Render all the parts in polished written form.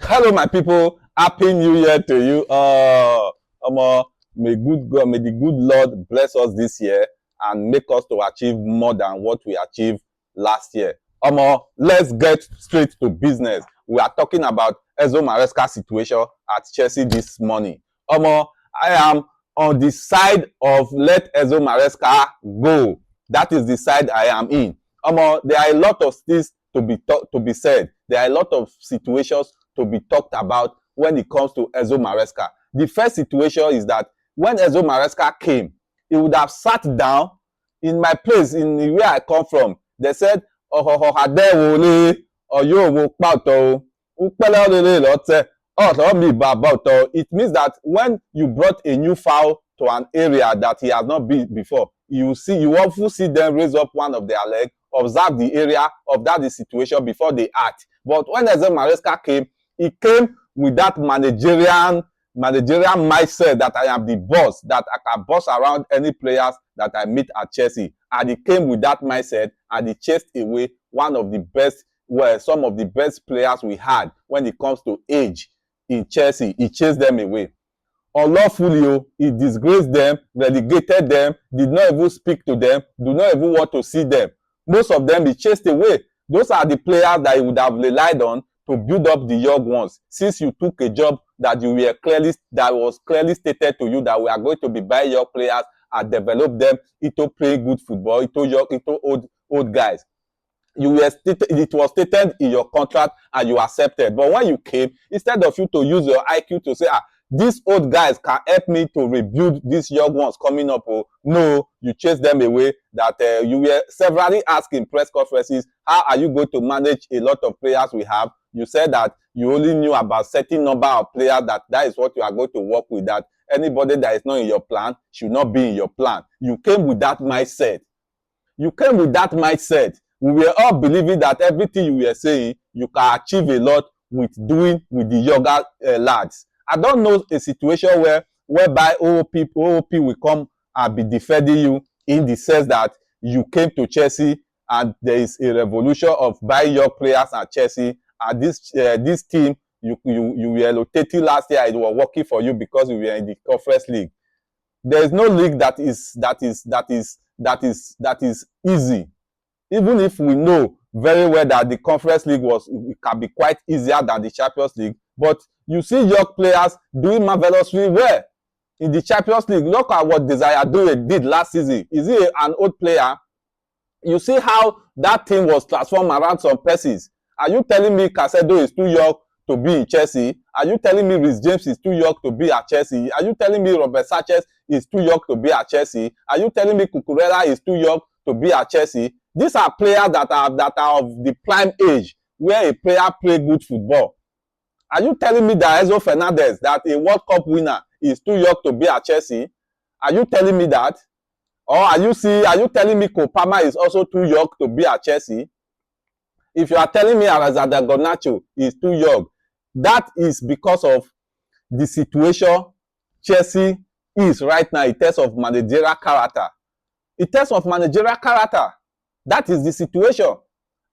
Hello, my people. Happy New Year to you. May good God, may the good Lord bless us this year and make us to achieve more than what we achieved last year. Let's get straight to business. We are talking about Enzo Maresca situation at Chelsea this morning. I am on the side of let Enzo Maresca go. That is the side I am in. There are a lot of things to be said. There are a lot of situations to be talked about when it comes to Enzo Maresca. The first situation is that when Enzo Maresca came, he would have sat down in my place, in the where I come from. They said, it means that when you brought a new fowl to an area that he has not been before, you often see them raise up one of their leg, observe the area, observe the situation before they act. But when Enzo Maresca came, he came with that managerial mindset that I am the boss, that I can boss around any players that I meet at Chelsea. And he came with that mindset and he chased away some of the best players we had when it comes to age in Chelsea. He chased them away. Unlawfully, he disgraced them, relegated them, did not even speak to them, do not even want to see them. Most of them he chased away. Those are the players that he would have relied on to build up the young ones. Since you took a job that was clearly stated to you that we are going to be buying your players and develop them into playing good football, into old guys. It was stated in your contract and you accepted. But when you came, instead of you to use your IQ to say, these old guys can help me to rebuild these young ones coming up. No, you chase them away. That you were severally asked in press conferences, how are you going to manage a lot of players we have? You said that you only knew about certain number of players, that is what you are going to work with, that anybody that is not in your plan should not be in your plan. You came with that mindset. We were all believing that everything you were saying, you can achieve a lot with the younger lads. I don't know a situation whereby OOP will come and be defending you in the sense that you came to Chelsea and there is a revolution of buying your players at Chelsea, and this team you were rotating last year, it was working for you because you were in the Conference League. There is no league that is easy. Even if we know very well that the Conference League can be quite easier than the Champions League, but you see young players doing marvelously well in the Champions League. Look at what Desire Doué did last season. Is he an old player? You see how that team was transformed around some persons. Are you telling me Caicedo is too young to be in Chelsea? Are you telling me Reece James is too young to be at Chelsea? Are you telling me Robert Sanchez is too young to be at Chelsea? Are you telling me Cucurella is too young to be at Chelsea? These are players that are of the prime age where a player play good football. Are you telling me that Enzo Fernandez, that a World Cup winner, is too young to be at Chelsea? Are you telling me that? Or are you telling me Cole Palmer is also too young to be at Chelsea? If you are telling me Alexander Garnacho is too young, that is because of the situation Chelsea is right now in terms of managerial character. In terms of managerial character, that is the situation.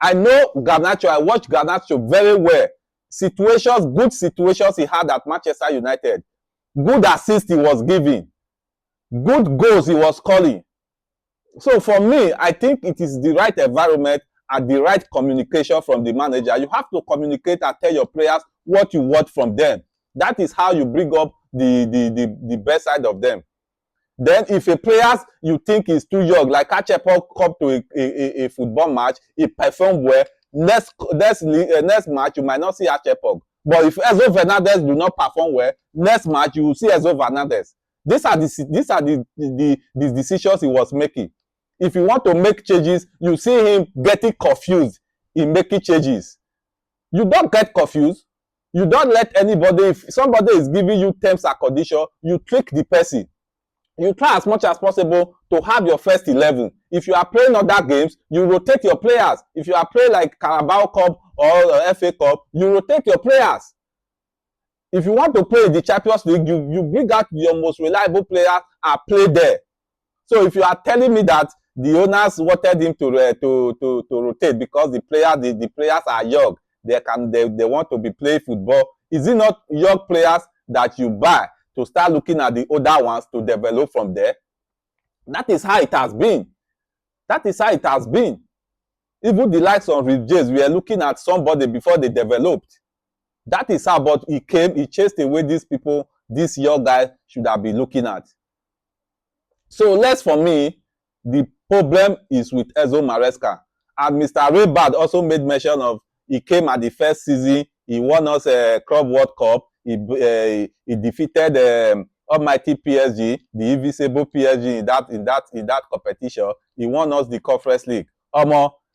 I know Garnacho. I watched Garnacho very well. Good situations he had at Manchester United. Good assists he was giving. Good goals he was calling. So for me, I think it is the right environment and the right communication from the manager. You have to communicate and tell your players what you want from them. That is how you bring up the best side of them. Then if a player you think is too young, like Achepok come to a football match, he performed well, next match you might not see Achepok. But if Enzo Fernandez do not perform well, next match you will see Enzo Fernandez. These are the decisions he was making. If you want to make changes, you see him getting confused in making changes. You don't get confused. You don't let anybody, if somebody is giving you terms and conditions, you trick the person. You try as much as possible to have your first 11. If you are playing other games, you rotate your players. If you are playing like Carabao Cup or FA Cup, you rotate your players. If you want to play in the Champions League, you bring out your most reliable player and play there. So if you are telling me that the owners wanted him to rotate because the players are young, they want to be playing football. Is it not young players that you buy to start looking at the older ones to develop from there? That is how it has been. That is how it has been. Even the likes of Reece James, we are looking at somebody before they developed. That is how, but he chased away these people, these young guys should have been looking at. So less for me, the problem is with Enzo Maresca. And Mr. Raybad also made mention of, he came at the first season, he won us a Club World Cup, he defeated almighty PSG, the invisible PSG in that competition. He won us the Conference League.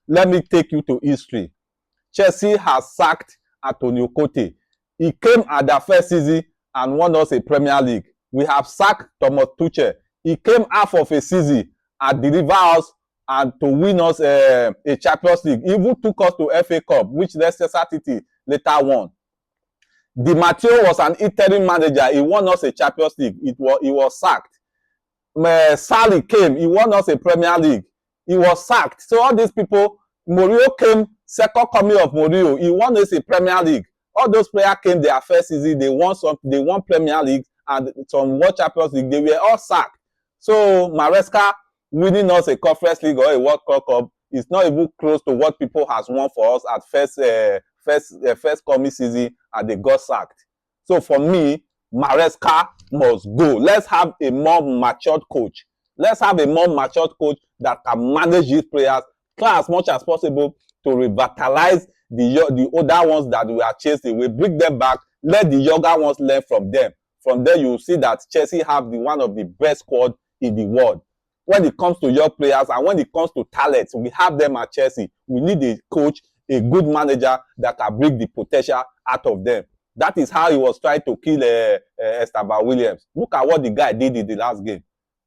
Let me take you to history. Chelsea has sacked Antonio Conte. He came at the first season and won us a Premier League. We have sacked Thomas Tuchel. He came half of a season and delivered us and to win us a Champions League. He even took us to FA Cup, which Leicester City later won. Di Matteo was an interim manager. He won us a Champions League. He was sacked. Sarri came. He won us a Premier League. He was sacked. So all these people, Mourinho came, second coming of Mourinho. He won us a Premier League. All those players came their first season. They won Premier League and some World Champions League. They were all sacked. So Maresca winning us a Conference League or a World Cup is not even close to what people has won for us at first coming season, and they got sacked. So for me, Maresca must go. Let's have a more matured coach. Let's have a more matured coach that can manage these players, try as much as possible to revitalize the older ones that we are chasing. We bring them back. Let the younger ones learn from them. From there, you will see that Chelsea have one of the best squad in the world. When it comes to young players and when it comes to talent, we have them at Chelsea. We need a coach, a good manager that can bring the potential out of them. That is how he was trying to kill Esteban Williams. Look at what the guy did in the last game.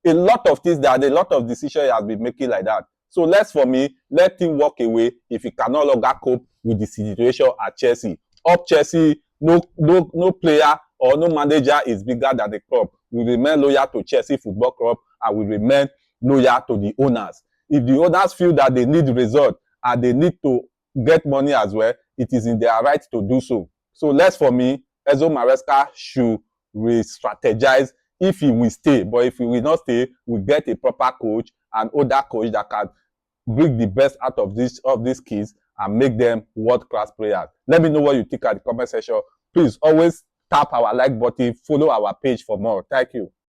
A lot of things, there are a lot of decisions he has been making like that. So for me, let him walk away if he can no longer cope with the situation at Chelsea. Up Chelsea, no player or no manager is bigger than the club. We remain loyal to Chelsea Football Club and we remain loyal to the owners. If the owners feel that they need result and they need to get money as well, it is in their right to do so. So for me, Enzo Maresca should re-strategize if he will stay. But if he will not stay, we get a proper coach, an older coach that can bring the best out of these kids and make them world-class players. Let me know what you think at the comment section. Please always tap our like button, follow our page for more. Thank you.